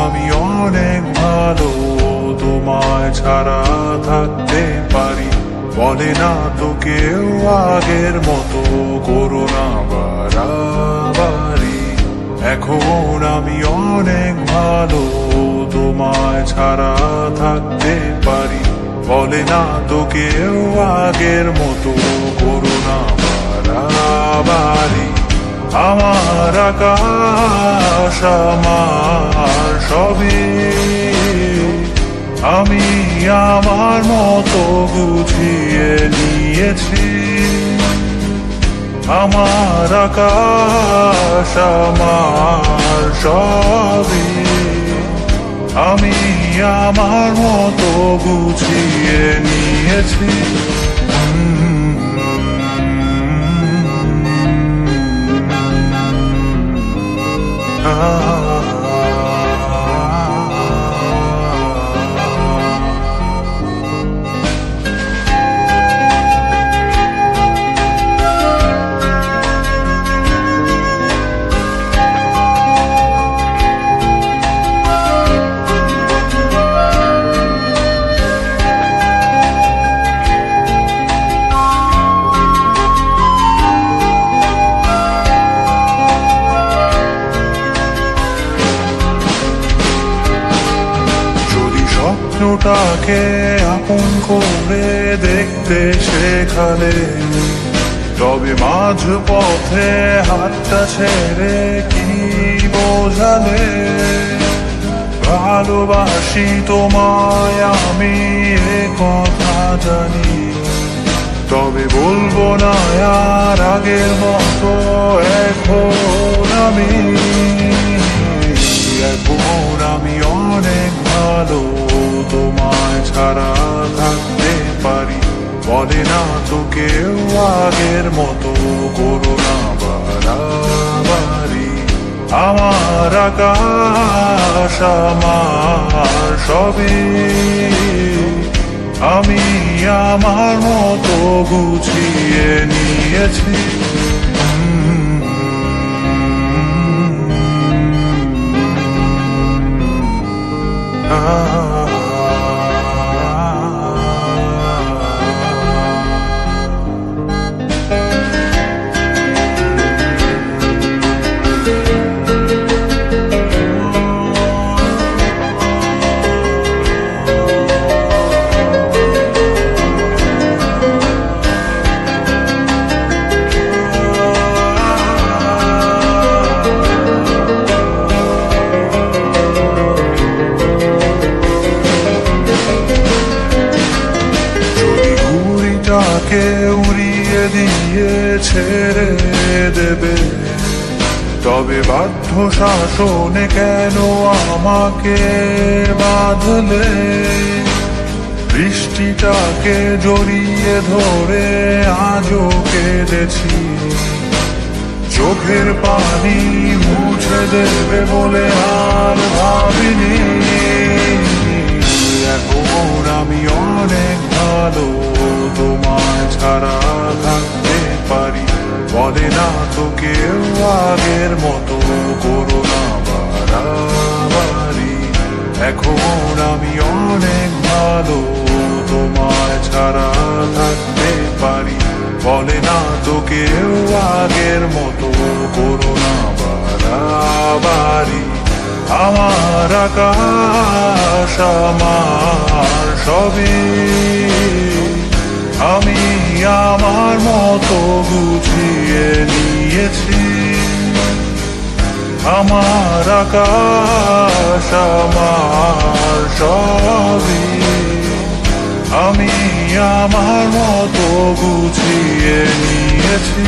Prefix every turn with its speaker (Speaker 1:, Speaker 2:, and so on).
Speaker 1: আমি অনেক ভালো, তোমায় ছাড়া থাকতে পারি। বলে না তো কেউ আগের মতো করো না বাড়াবাড়ি। এখন আমি অনেক ভালো, তোমায় ছাড়া থাকতে পারি। বলে না তো কেউ আগের মতো করো না বাড়াবাড়ি। আমার আকাশ আমার সবই, আমি আমার মতো গুছিয়ে নিয়েছি। আমার আকাশ আমার সবই, আমি আমার মতো গুছিয়ে নিয়েছি। স্বপ্নটাকে আপন করে দেখতে শেখালে, তবে মাঝ পথে হাতটা ছেড়ে কি বোঝালে। ভালোবাসি তোমায় আমি এ কথা জানি, তবে বলবো না আর আগের মতো। এখন আমি অনেক ভালো, তোমায় ছাড়া থাকতে পারি। বলে না তো কেউ আগের মতো করো না বাড়াবাড়ি। আমার আকাশ আমার সবই, আমি আমার মতো গুছিয়ে নিয়েছি। উড়িয়ে দিয়ে ছেড়ে দেবে, তবে বাধ্য শাসনে কেন আমাকে বাঁধলে। বৃষ্টিটাকে জড়িয়ে ধরে আজও কেঁদেছি, চোখের পানি মুছে দেবে বলে আর ভাবিনি। এখন আমি অনেক ভালো, তোমায় ছাড়া থাকতে পারি। বলে না তো কেউ আগের মতো করো না বাড়াবাড়ি। এখন আমি অনেক ভালো, তোমায় ছাড়া থাকতে পারি। বলে না তো কেউ আগের মতো করো না বাড়াবাড়ি। আমার আকাশ আমার সবই, আমি আমার মতো গুছিয়ে নিয়েছি। আমার আকাশ আমার সবই, আমি আমার মতো গুছিয়ে নিয়েছি।